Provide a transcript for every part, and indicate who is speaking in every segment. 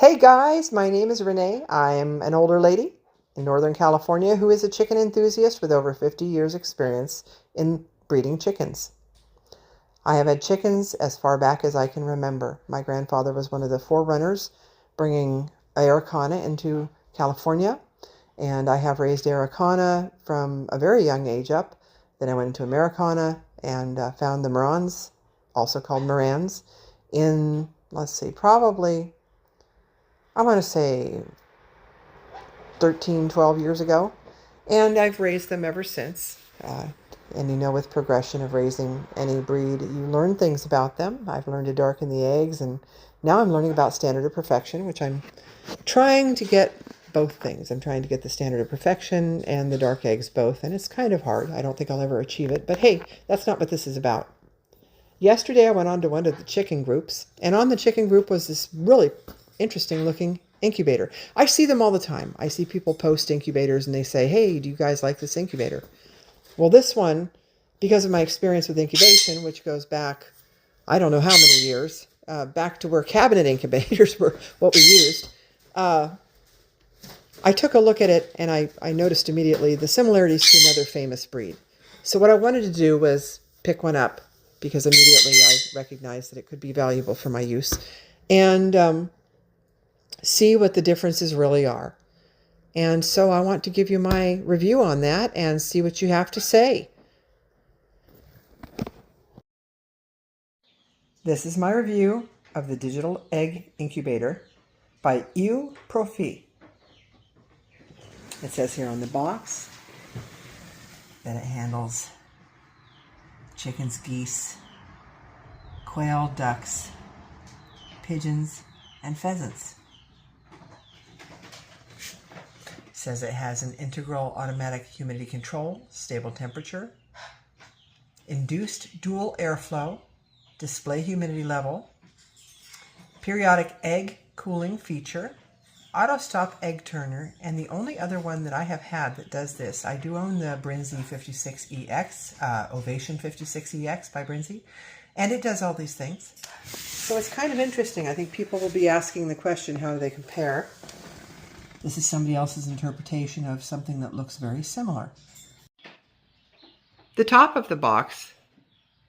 Speaker 1: Hey guys, my name is Renee. I'm an older lady in Northern California who is a chicken enthusiast with over 50 years experience in breeding chickens. I have had chickens as far back as I can remember. My grandfather was one of the forerunners bringing Araucana into California, and I have raised Araucana from a very young age up. Then I went into Americana and found the Morans, also called Morans, in, let's see, probably I want to say 13, 12 years ago. And I've raised them ever since. And you know, with progression of raising any breed, you learn things about them. I've learned to darken the eggs, and now I'm learning about standard of perfection, which I'm trying to get both things. I'm trying to get the standard of perfection and the dark eggs both, and it's kind of hard. I don't think I'll ever achieve it, but hey, that's not what this is about. Yesterday I went on to one of the chicken groups, and on the chicken group was this really interesting looking incubator. I see them all the time. I see people post incubators and they say, hey, do you guys like this incubator? Well, this one, because of my experience with incubation, which goes back, I don't know how many years, back to where cabinet incubators were what we used, I took a look at it and I noticed immediately the similarities to another famous breed. So what I wanted to do was pick one up because immediately I recognized that it could be valuable for my use, and see what the differences really are. And so I want to give you my review on that and see what you have to say. This is my review of the Digital Egg Incubator by EU Profi. It says here on the box that it handles chickens, geese, quail, ducks, pigeons, and pheasants. It says it has an integral automatic humidity control, stable temperature, induced dual airflow, display humidity level, periodic egg cooling feature, auto stop egg turner, and the only other one that I have had that does this, I do own the Brinzy 56EX, Ovation 56EX by Brinzy, and it does all these things. So it's kind of interesting. I think people will be asking the question, how do they compare? This is somebody else's interpretation of something that looks very similar. The top of the box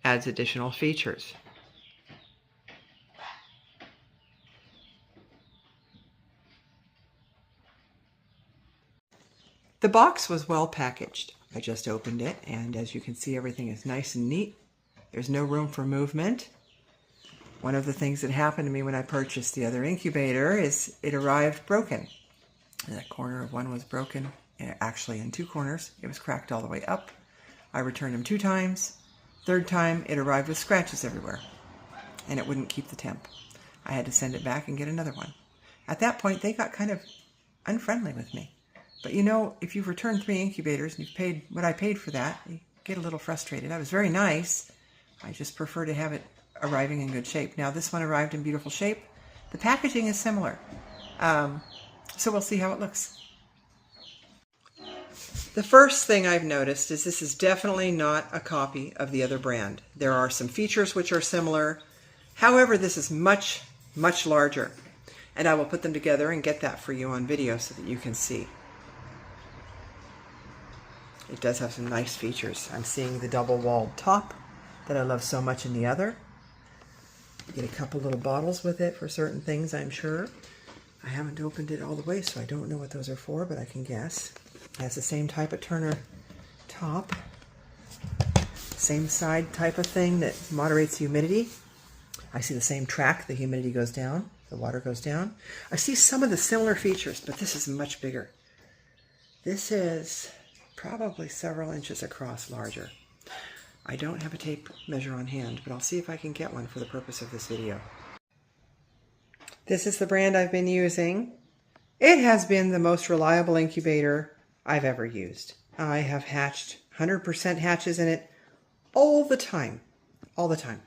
Speaker 1: adds additional features. The box was well packaged. I just opened it, and as you can see, everything is nice and neat. There's no room for movement. One of the things that happened to me when I purchased the other incubator is it arrived broken. The corner of one was broken, actually in two corners. It was cracked all the way up. I returned them 2 times. Third time, it arrived with scratches everywhere, and it wouldn't keep the temp. I had to send it back and get another one. At that point, they got kind of unfriendly with me. But you know, if you've returned 3 incubators and you've paid what I paid for that, you get a little frustrated. I was very nice. I just prefer to have it arriving in good shape. Now this one arrived in beautiful shape. The packaging is similar. So we'll see how it looks. The first thing I've noticed is this is definitely not a copy of the other brand. There are some features which are similar. However, this is much, much larger. And I will put them together and get that for you on video so that you can see. It does have some nice features. I'm seeing the double-walled top that I love so much in the other. You get a couple little bottles with it for certain things, I'm sure. I haven't opened it all the way, so I don't know what those are for, but I can guess. It has the same type of turner top. Same side type of thing that moderates humidity. I see the same track. The humidity goes down. The water goes down. I see some of the similar features, but this is much bigger. This is probably several inches across larger. I don't have a tape measure on hand, but I'll see if I can get one for the purpose of this video. This is the brand I've been using. It has been the most reliable incubator I've ever used. I have hatched 100% hatches in it all the time. All the time.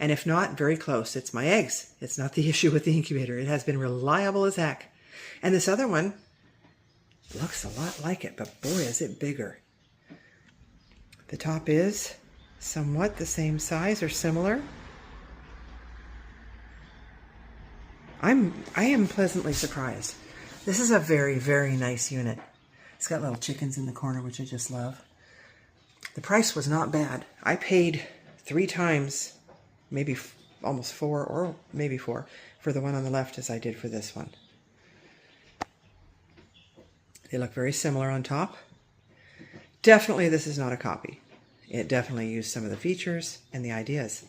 Speaker 1: And if not, very close. It's my eggs. It's not the issue with the incubator. It has been reliable as heck. And this other one looks a lot like it, but boy, is it bigger. The top is somewhat the same size or similar. I am pleasantly surprised. This is a very, very nice unit. It's got little chickens in the corner, which I just love. The price was not bad. I paid 3 times, maybe almost 4 or maybe 4 for the one on the left as I did for this one. They look very similar on top. Definitely this is not a copy. It definitely used some of the features and the ideas,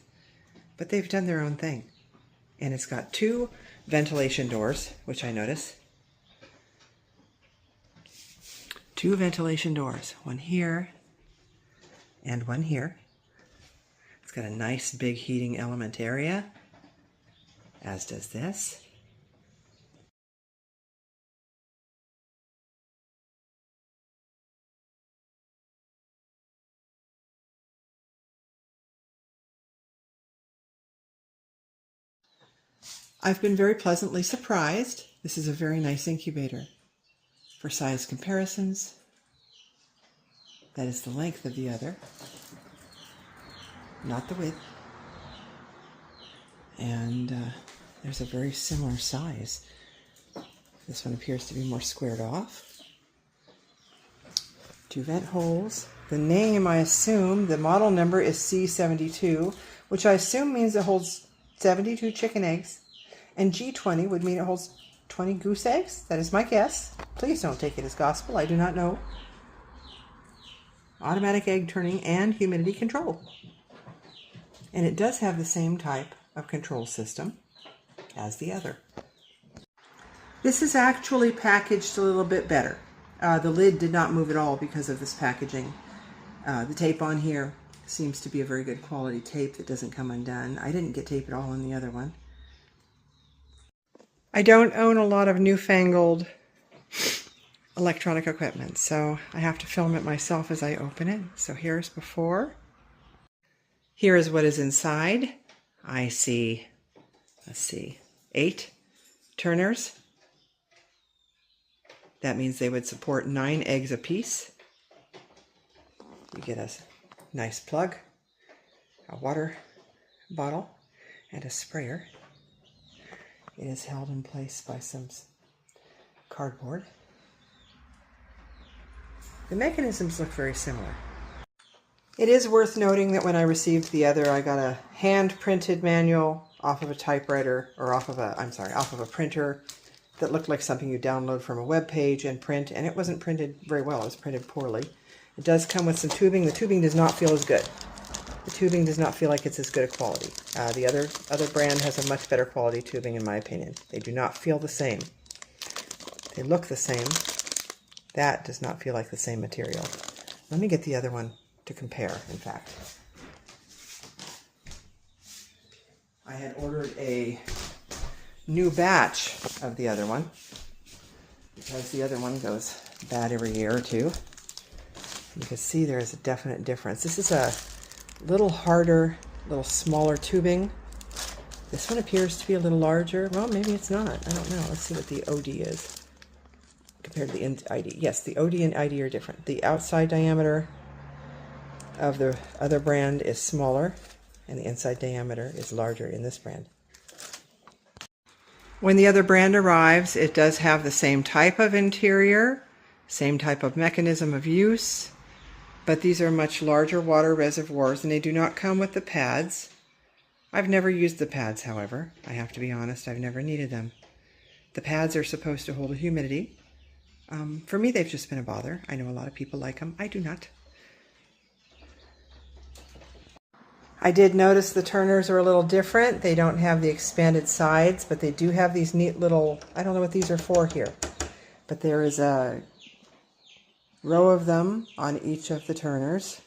Speaker 1: but they've done their own thing. And it's got 2 ventilation doors, which I notice. 2 ventilation doors, one here and one here. It's got a nice big heating element area, as does this. I've been very pleasantly surprised. This is a very nice incubator. For size comparisons, that is the length of the other, not the width. And there's a very similar size. This one appears to be more squared off. 2 vent holes. The name, I assume, the model number is C72, which I assume means it holds 72 chicken eggs. And G20 would mean it holds 20 goose eggs. That is my guess. Please don't take it as gospel. I do not know. Automatic egg turning and humidity control. And it does have the same type of control system as the other. This is actually packaged a little bit better. The lid did not move at all because of this packaging. The tape on here seems to be a very good quality tape that doesn't come undone. I didn't get tape at all on the other one. I don't own a lot of newfangled electronic equipment, so I have to film it myself as I open it. So here's before. Here is what is inside. I see, let's see, 8 turners. That means they would support 9 eggs apiece. You get a nice plug, a water bottle, and a sprayer. It is held in place by some cardboard. The mechanisms look very similar. It is worth noting that when I received the other, I got a hand-printed manual off of a typewriter, or off of a printer that looked like something you download from a web page and print, and it wasn't printed very well. It was printed poorly. It does come with some tubing. The tubing does not feel as good. The tubing does not feel like it's as good a quality. The other brand has a much better quality tubing, in my opinion. They do not feel the same. They look the same. That does not feel like the same material. Let me get the other one to compare, in fact. I had ordered a new batch of the other one because the other one goes bad every year or two. You can see there is a definite difference. This is a little harder, little smaller tubing. This one appears to be a little larger. Well, maybe it's not. I don't know. Let's see what the OD is compared to the ID. Yes, the OD and ID are different. The outside diameter of the other brand is smaller, and the inside diameter is larger in this brand. When the other brand arrives, it does have the same type of interior, same type of mechanism of use, but these are much larger water reservoirs, and they do not come with the pads. I've never used the pads, however. I have to be honest, I've never needed them. The pads are supposed to hold a humidity. For me, they've just been a bother. I know a lot of people like them. I do not. I did notice the turners are a little different. They don't have the expanded sides, but they do have these neat little, I don't know what these are for here, but there is a row of them on each of the turners.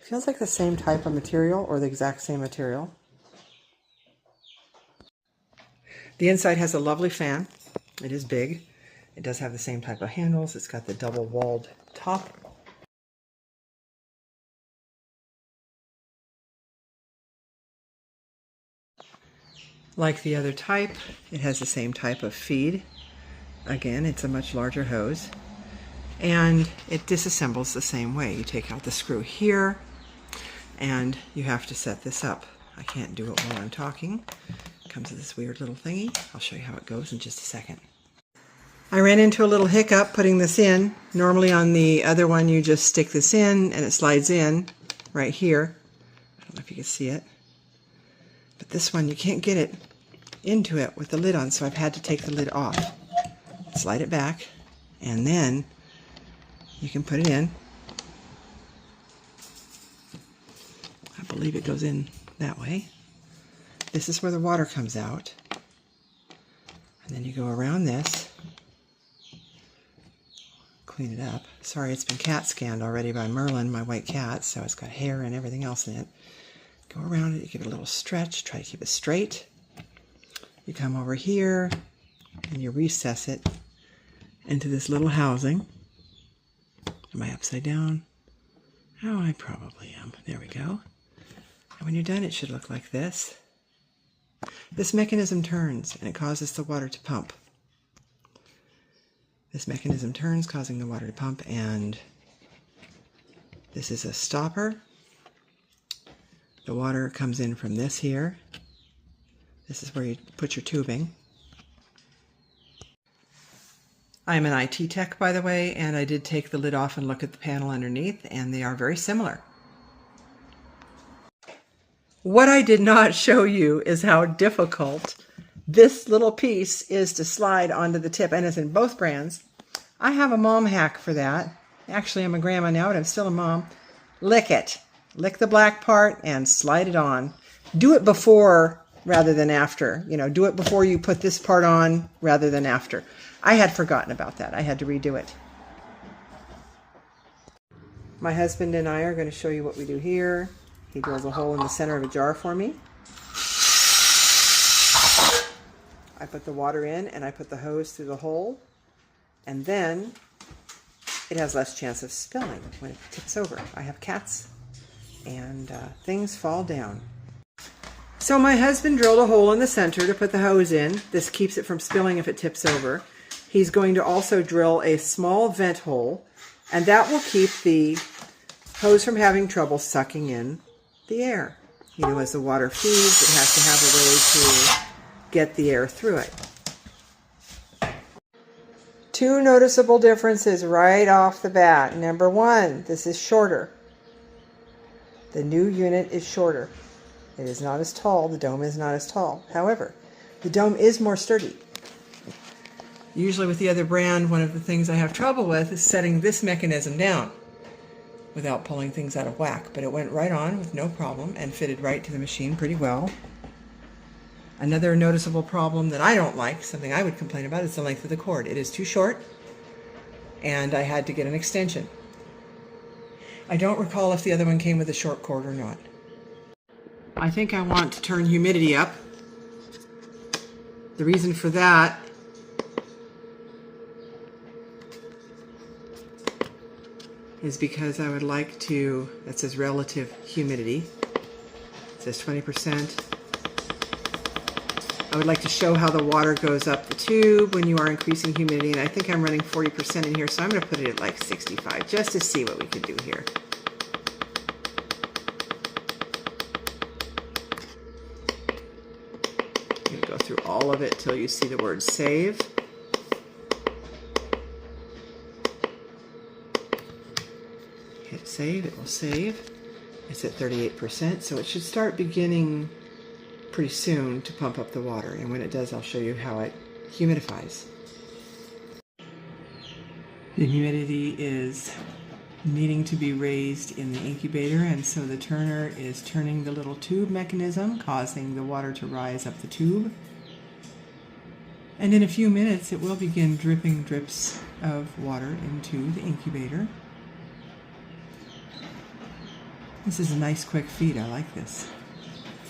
Speaker 1: Feels like the same type of material, or the exact same material. The inside has a lovely fan. It is big. It does have the same type of handles. It's got the double walled top. Like the other type, it has the same type of feed. Again, it's a much larger hose. And it disassembles the same way. You take out the screw here, and you have to set this up. I can't do it while I'm talking. comes with this weird little thingy. I'll show you how it goes in just a second. I ran into a little hiccup putting this in. Normally on the other one you just stick this in and it slides in right here. I don't know if you can see it. But this one you can't get it into it with the lid on, so I've had to take the lid off. Slide it back, and then you can put it in. I believe it goes in that way. This is where the water comes out. And then you go around this. Clean it up. Sorry, it's been cat scanned already by Merlin, my white cat, so it's got hair and everything else in it. Go around it, you give it a little stretch, try to keep it straight. You come over here and you recess it into this little housing. Am I upside down? Oh, I probably am. There we go. And when you're done, it should look like this. This mechanism turns and it causes the water to pump. This mechanism turns, causing the water to pump, and this is a stopper. The water comes in from this here. This is where you put your tubing. I'm an IT tech, by the way, and I did take the lid off and look at the panel underneath, and they are very similar. What I did not show you is how difficult this little piece is to slide onto the tip, and it's in both brands. I have a mom hack for that. Actually, I'm a grandma now, but I'm still a mom. Lick it. Lick the black part and slide it on. Do it before rather than after. You know, do it before you put this part on rather than after. I had forgotten about that. I had to redo it. My husband and I are going to show you what we do here. He drills a hole in the center of a jar for me. I put the water in and I put the hose through the hole, and then it has less chance of spilling when it tips over. I have cats and things fall down. So my husband drilled a hole in the center to put the hose in. This keeps it from spilling if it tips over. He's going to also drill a small vent hole, and that will keep the hose from having trouble sucking in the air. You know, as the water feeds, it has to have a way to get the air through it. Two noticeable differences right off the bat. Number one, this is shorter. The new unit is shorter. It is not as tall. The dome is not as tall. However, the dome is more sturdy. Usually with the other brand, one of the things I have trouble with is setting this mechanism down without pulling things out of whack. But it went right on with no problem and fitted right to the machine pretty well. Another noticeable problem that I don't like, something I would complain about, is the length of the cord. It is too short, and I had to get an extension. I don't recall if the other one came with a short cord or not. I think I want to turn humidity up. The reason for that is because I would like to, that says relative humidity. It says 20%. I would like to show how the water goes up the tube when you are increasing humidity, and I think I'm running 40% in here, so I'm going to put it at like 65 just to see what we can do here. I'm going to go through all of it till you see the word save. Hit save, it will save. It's at 38%, so it should start beginning pretty soon to pump up the water, and when it does, I'll show you how it humidifies. The humidity is needing to be raised in the incubator, and so the turner is turning the little tube mechanism, causing the water to rise up the tube. And in a few minutes, it will begin dripping drips of water into the incubator. This is a nice quick feed. I like this.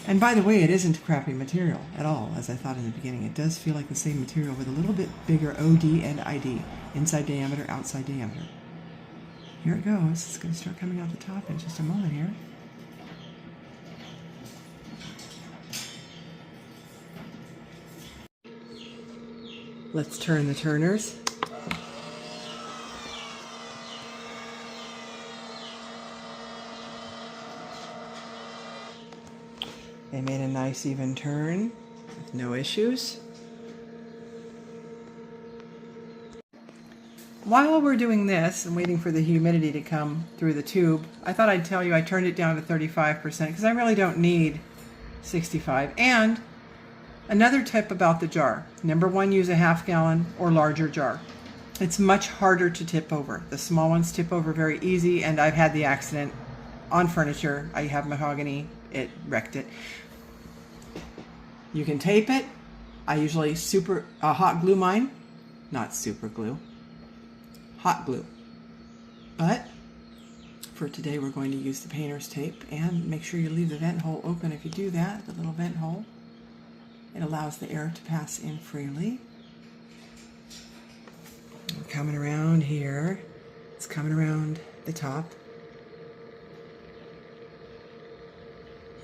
Speaker 1: And by the way, it isn't crappy material at all, as I thought in the beginning. It does feel like the same material with a little bit bigger OD and ID. Inside diameter, outside diameter. Here it goes. It's going to start coming out the top in just a moment here. Let's turn the turners. They made a nice even turn. No issues. While we're doing this and waiting for the humidity to come through the tube, I thought I'd tell you I turned it down to 35% because I really don't need 65. And another tip about the jar. Number one, use a half-gallon or larger jar. It's much harder to tip over. The small ones tip over very easy, and I've had the accident on furniture. I have mahogany, it wrecked it. You can tape it. I usually hot glue mine, not super glue. Hot glue. But for today we're going to use the painter's tape, and make sure you leave the vent hole open. If you do that, the little vent hole, it allows the air to pass in freely. We're coming around here. It's coming around the top.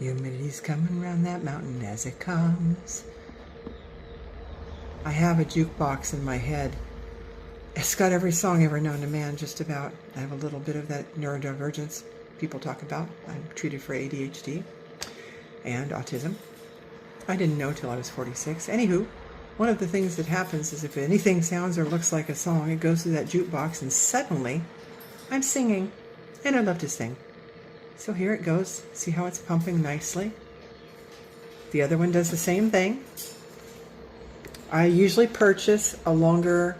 Speaker 1: Humidity's coming around that mountain as it comes. I have a jukebox in my head. It's got every song ever known to man, just about. I have a little bit of that neurodivergence people talk about. I'm treated for ADHD and autism. I didn't know till I was 46. Anywho, one of the things that happens is if anything sounds or looks like a song, it goes through that jukebox and suddenly I'm singing, and I love to sing. So here it goes. See how it's pumping nicely? The other one does the same thing. I usually purchase a longer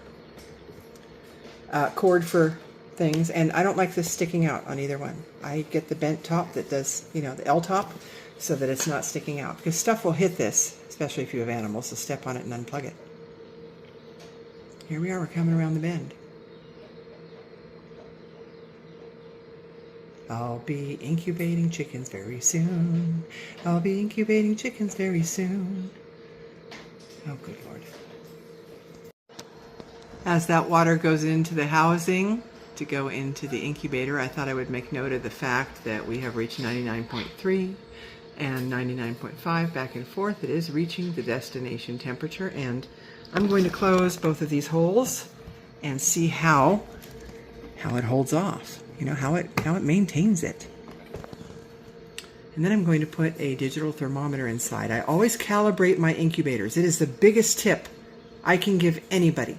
Speaker 1: cord for things, and I don't like this sticking out on either one. I get the bent top that does, the L top, so that it's not sticking out, because stuff will hit this, especially if you have animals, so step on it and unplug it. Here we are, we're coming around the bend. I'll be incubating chickens very soon. I'll be incubating chickens very soon. Oh, good Lord. As that water goes into the housing to go into the incubator, I thought I would make note of the fact that we have reached 99.3 and 99.5 back and forth. It is reaching the destination temperature, and I'm going to close both of these holes and see how it holds off. How it maintains it. And then I'm going to put a digital thermometer inside. I always calibrate my incubators. It is the biggest tip I can give anybody.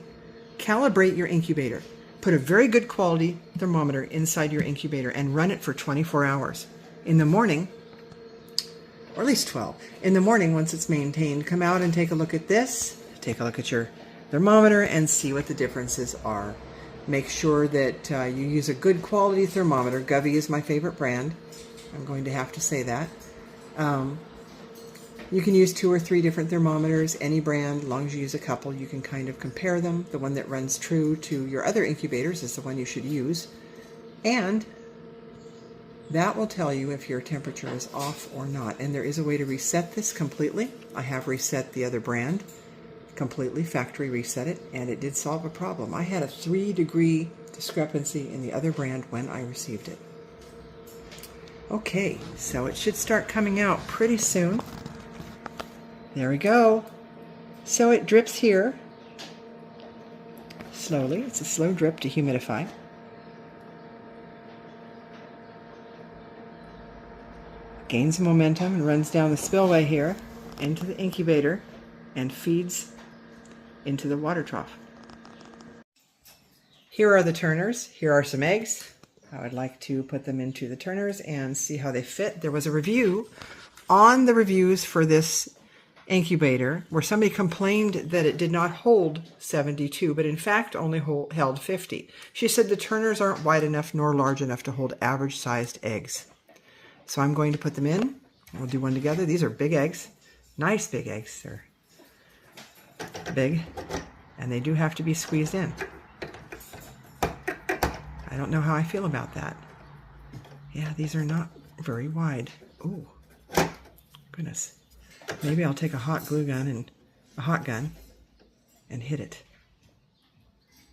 Speaker 1: Calibrate your incubator. Put a very good quality thermometer inside your incubator and run it for 24 hours. In the morning, or at least 12. In the morning, once it's maintained, come out and take a look at this. Take a look at your thermometer and see what the differences are. Make sure that you use a good quality thermometer. Govey is my favorite brand. I'm going to have to say that. You can use 2 or 3 different thermometers, any brand. As long as you use a couple, you can kind of compare them. The one that runs true to your other incubators is the one you should use. And that will tell you if your temperature is off or not. And there is a way to reset this completely. I have reset the other brand completely, factory reset it, and it did solve a problem. I had a 3-degree discrepancy in the other brand when I received it. Okay, so it should start coming out pretty soon. There we go. So it drips here slowly. It's a slow drip to humidify. Gains momentum and runs down the spillway here into the incubator and feeds into the water trough. Here are the turners. Here are some eggs. I would like to put them into the turners and see how they fit. There was a review on the reviews for this incubator where somebody complained that it did not hold 72, but in fact only held 50. She said the turners aren't wide enough nor large enough to hold average-sized eggs. So I'm going to put them in. We'll do one together. These are big eggs. Nice big eggs. They're big, and they do have to be squeezed in. I don't know how I feel about that. Yeah, these are not very wide. Ooh, goodness. Maybe I'll take a hot gun and hit it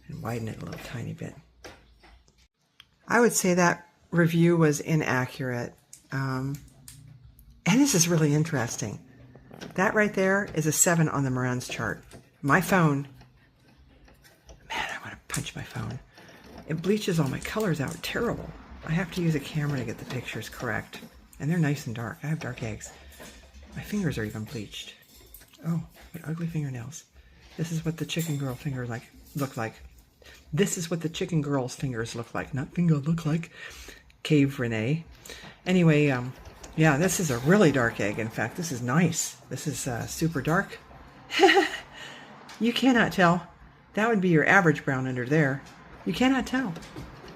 Speaker 1: and widen it a little tiny bit. I would say that review was inaccurate. And this is really interesting. That right there is a 7 on the Moran's chart. My phone, man, I want to punch my phone. It bleaches all my colors out. Terrible. I have to use a camera to get the pictures correct. And they're nice and dark. I have dark eggs. My fingers are even bleached. Oh, what ugly fingernails. This is what the chicken girl fingers look like. This is what the chicken girl's fingers look like. Not finger look like. Cave Renee. Anyway, yeah, this is a really dark egg. In fact, this is nice. This is super dark. You cannot tell. That would be your average brown under there. You cannot tell.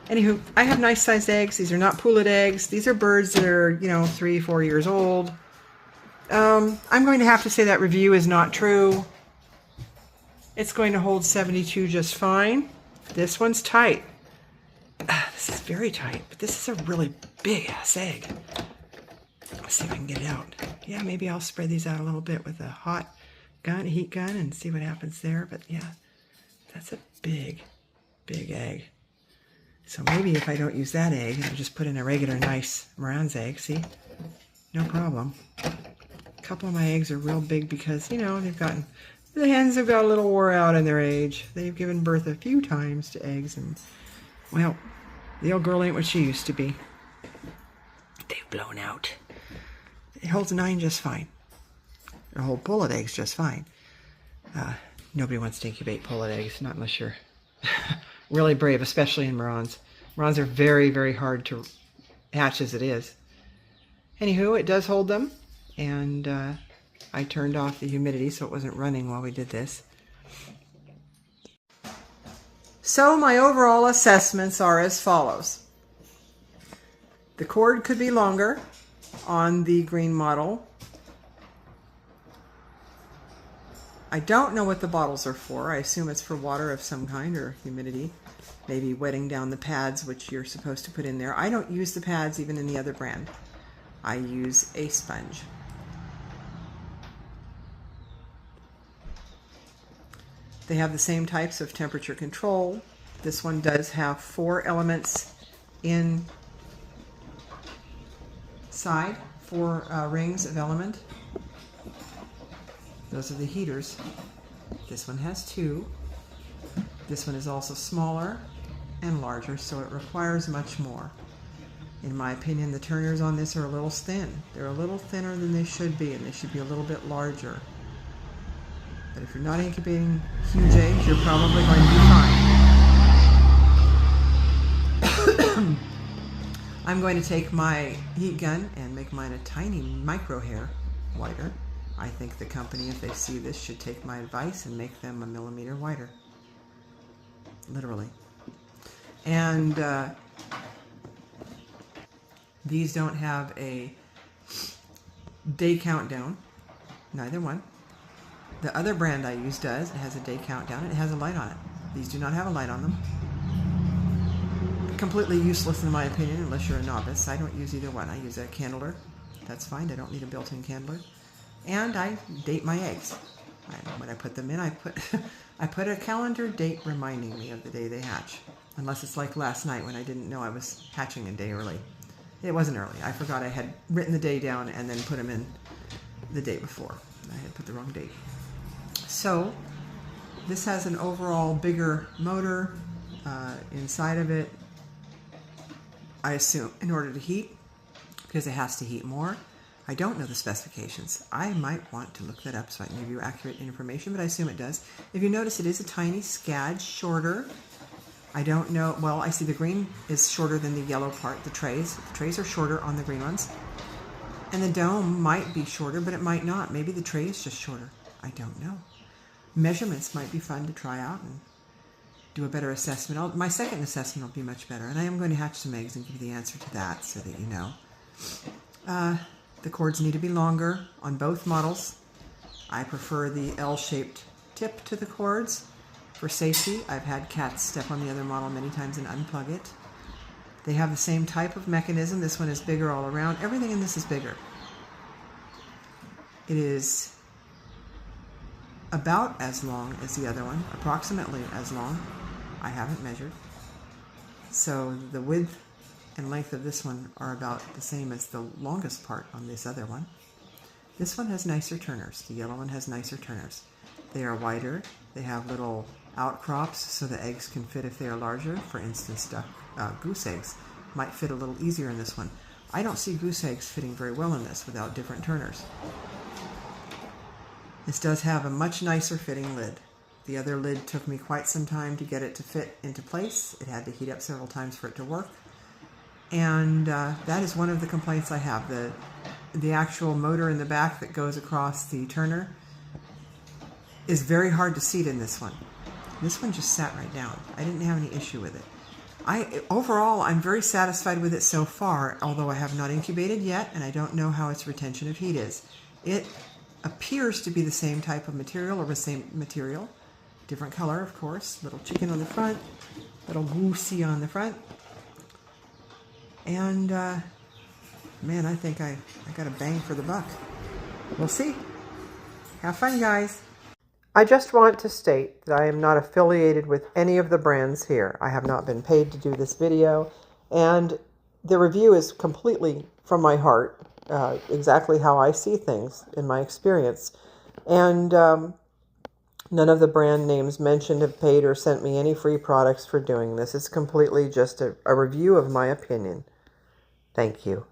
Speaker 1: Anywho, I have nice sized eggs. These are not pullet eggs. These are birds that are, 3, 4 years old. I'm going to have to say that review is not true. It's going to hold 72 just fine. This one's tight. This is very tight, but this is a really big ass egg. Let's see if I can get it out. Yeah, maybe I'll spread these out a little bit with a hot gun, heat gun, and see what happens there. But yeah, that's a big, big egg. So maybe if I don't use that egg, I'll just put in a regular nice Moran's egg. See? No problem. A couple of my eggs are real big because, the hens have got a little wore out in their age. They've given birth a few times to eggs, and, well, the old girl ain't what she used to be. They've blown out. It holds 9 just fine. Or hold pullet eggs just fine. Nobody wants to incubate pullet eggs, not unless you're really brave, especially in Morans. Morans are very, very hard to hatch as it is. Anywho, it does hold them, and I turned off the humidity so it wasn't running while we did this. So my overall assessments are as follows. The cord could be longer on the green model. I don't know what the bottles are for. I assume it's for water of some kind or humidity. Maybe wetting down the pads, which you're supposed to put in there. I don't use the pads even in the other brand. I use a sponge. They have the same types of temperature control. This one does have 4 elements inside, 4 rings of element. Those are the heaters. This one has 2. This one is also smaller and larger, so it requires much more. In my opinion, the turners on this are a little thin. They're a little thinner than they should be, and they should be a little bit larger. But if you're not incubating huge eggs, you're probably going to be fine. I'm going to take my heat gun and make mine a tiny micro hair wider. I think the company, if they see this, should take my advice and make them a millimeter wider. Literally. And these don't have a day countdown. Neither one. The other brand I use does. It has a day countdown and it has a light on it. These do not have a light on them. Completely useless in my opinion unless you're a novice. I don't use either one. I use a candler. That's fine. I don't need a built-in candler. And I date my eggs. When I put them in, I put a calendar date reminding me of the day they hatch. Unless it's like last night when I didn't know I was hatching a day early. It wasn't early. I forgot I had written the day down and then put them in the day before. I had put the wrong date. So this has an overall bigger motor inside of it, I assume, in order to heat, because it has to heat more. I don't know the specifications. I might want to look that up so I can give you accurate information, but I assume it does. If you notice, it is a tiny scad shorter. I don't know. Well, I see the green is shorter than the yellow part, the trays. The trays are shorter on the green ones. And the dome might be shorter, but it might not. Maybe the tray is just shorter. I don't know. Measurements might be fun to try out and do a better assessment. My second assessment will be much better, and I am going to hatch some eggs and give you the answer to that so that you know. The cords need to be longer on both models. I prefer the L-shaped tip to the cords for safety. I've had cats step on the other model many times and unplug it. They have the same type of mechanism. This one is bigger all around. Everything in this is bigger. It is about as long as the other one, approximately as long. I haven't measured. So the width and length of this one are about the same as the longest part on this other one. This one has nicer turners. The yellow one has nicer turners. They are wider. They have little outcrops so the eggs can fit if they are larger. For instance, goose eggs might fit a little easier in this one. I don't see goose eggs fitting very well in this without different turners. This does have a much nicer fitting lid. The other lid took me quite some time to get it to fit into place. It had to heat up several times for it to work. And that is one of the complaints I have. The actual motor in the back that goes across the turner is very hard to seat in this one. This one just sat right down. I didn't have any issue with it. Overall, I'm very satisfied with it so far, although I have not incubated yet, and I don't know how its retention of heat is. It appears to be the same type of material, or the same material. Different color, of course. Little chicken on the front, little goosey on the front. And, man, I think I got a bang for the buck. We'll see. Have fun, guys. I just want to state that I am not affiliated with any of the brands here. I have not been paid to do this video, and the review is completely from my heart, exactly how I see things in my experience. And none of the brand names mentioned have paid or sent me any free products for doing this. It's completely just a review of my opinion. Thank you.